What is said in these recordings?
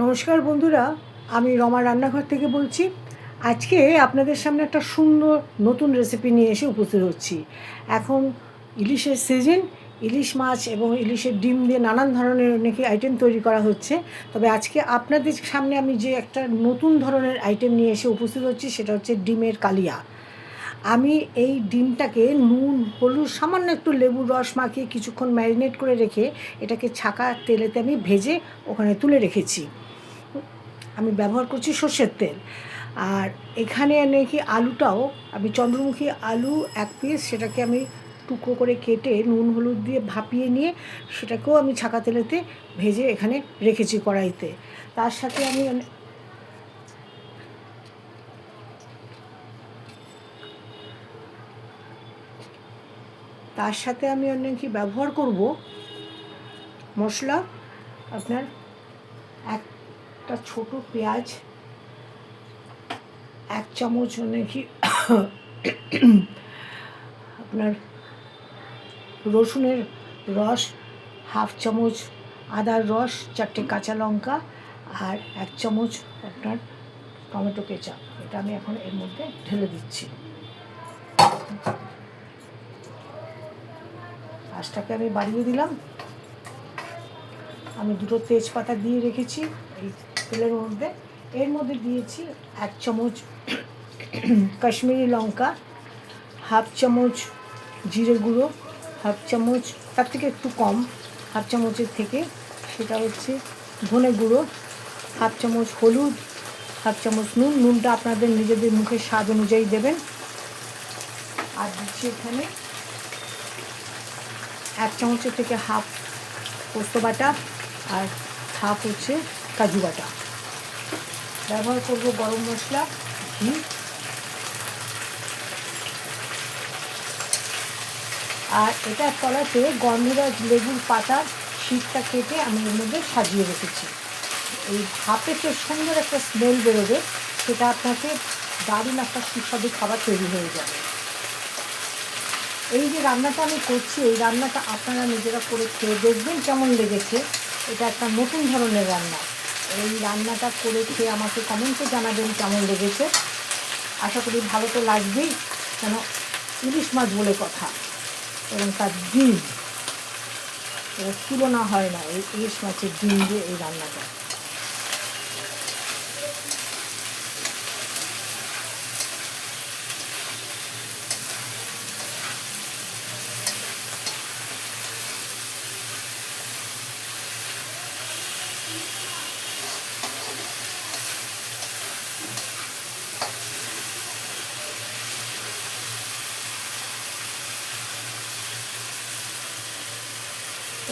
নমস্কার বন্ধুরা, আমি রমা রান্নাঘর থেকে বলছি। আজকে আপনাদের সামনে একটা সুন্দর নতুন রেসিপি নিয়ে এসে উপস্থিত হচ্ছি। এখন ইলিশের সিজন, ইলিশ মাছ এবং ইলিশের ডিম দিয়ে নানান ধরনের নাকি আইটেম তৈরি করা হচ্ছে। তবে আজকে আপনাদের সামনে আমি যে একটা নতুন ধরনের আইটেম নিয়ে এসে উপস্থিত হচ্ছি সেটা হচ্ছে ডিমের কালিয়া। আমি এই ডিমটাকে নুন, হলুদ, সামান্য একটু লেবুর রস মাখিয়ে কিছুক্ষণ ম্যারিনেট করে রেখে এটাকে ছাঁকা তেলেতে আমি ভেজে ওখানে তুলে রেখেছি। আমি ব্যবহার করছি সর্ষের তেল। আর এখানে নাকি আলুটাও আমি চন্দ্রমুখী আলু 1 পিস, সেটাকে আমি টুকরো করে কেটে নুন হলুদ দিয়ে ভাপিয়ে নিয়ে সেটাকেও আমি ছাঁকা তেলেতে ভেজে এখানে রেখেছি কড়াইতে। তার সাথে আমি নাকি ব্যবহার করব মশলা। আপনার একটা ছোট পেঁয়াজ, 1 চামচ নাকি আপনার রসুনের রস, 1/2 চামচ আদার রস, 4টে কাঁচা লঙ্কা আর 1 চামচ আপনার টমেটো কেচাপ। এটা আমি এখন এর মধ্যে ঢেলে দিচ্ছি। আঁচটাকে আমি বাড়িয়ে দিলাম। আমি 2টো তেজপাতা দিয়ে রেখেছি এই তেলের মধ্যে। এর মধ্যে দিয়েছি 1 চামচ কাশ্মীরি লঙ্কা, 1/2 চামচ জিরে গুঁড়ো, 1/2 চামচ, তার থেকে একটু কম, 1/2 চামচের থেকে, সেটা হচ্ছে ধনে গুঁড়ো, 1/2 চামচ হলুদ, 1/2 চামচ নুন। নুনটা আপনাদের নিজেদের মুখের স্বাদ অনুযায়ী দেবেন। আর দিচ্ছি এখানে 1 চামচের থেকে 1/2 পোস্ত বাটা আর 1/2 হচ্ছে কাজু বাটা। ব্যবহার করব গরম মশলা, ঘি আর এটা কড়াতে গন্ধরাজ লেবুর পাতার শীতটা কেটে আমি এর মধ্যে সাজিয়ে রেখেছি। এই ভাপে তো সুন্দর একটা স্মেল বেরোবে, সেটা আপনাকে দারুণ একটা সুস্বাদু খাবার তৈরি হয়ে যাবে। এই যে রান্নাটা আমি করছি, এই রান্নাটা আপনারা নিজেরা করে খেয়ে দেখবেন কেমন লেগেছে। এটা একটা নতুন ধরনের রান্না। এই রান্নাটা করে খেয়ে আমাকে কমেন্টে জানাবেন কেমন লেগেছে। আশা করি ভালো তো লাগবেই, কেন ইলিশ মাছ বলে কথা এবং তার ডিম, এর তুলনা হয় না এই ইলিশ মাছের ডিম দিয়ে এই রান্নাটা।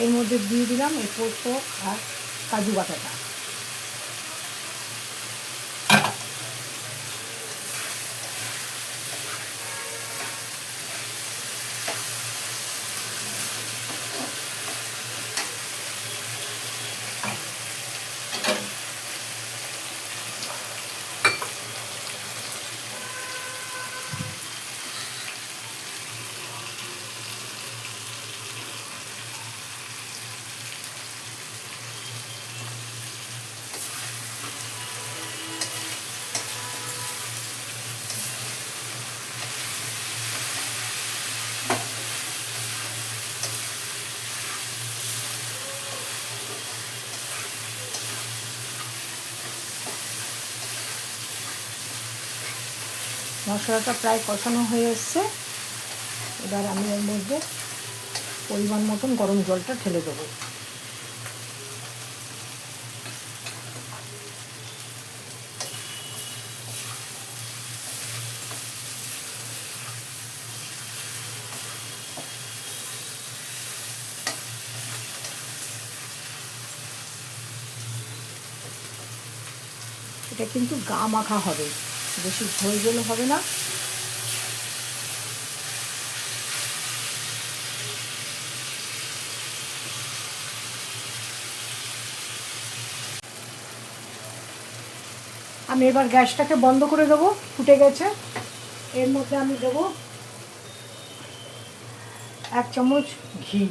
এর মধ্যে দিয়ে দিলাম এই পোস্ত আর কাজু বাটাটা। মশলাটা প্রায় কষানো হয়ে এসছে। এবার আমি এর মধ্যে পরিমাণ মতন গরম জলটা ঢেলে দেবো। এটা কিন্তু গা মাখা হবে, বেশি ঝোল ঝোল হবে না। আমি এবার গ্যাসটাকে বন্ধ করে দেবো, ফুটে গেছে। এর মধ্যে আমি দেবো 1 চামচ ঘি,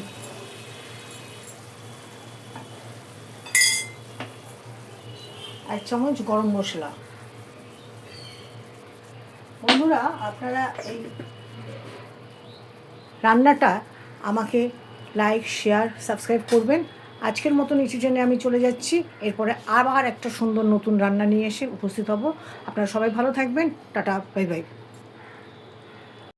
1 চামচ গরম মশলা। বন্ধুরা, আপনারা এই রান্নাটা আমাকে লাইক, শেয়ার, সাবস্ক্রাইব করবেন। আজকের মতন এই সিজনে আমি চলে যাচ্ছি, এরপরে আবার একটা সুন্দর নতুন রান্না নিয়ে এসে উপস্থিত হব। আপনারা সবাই ভালো থাকবেন। Tata, bye bye.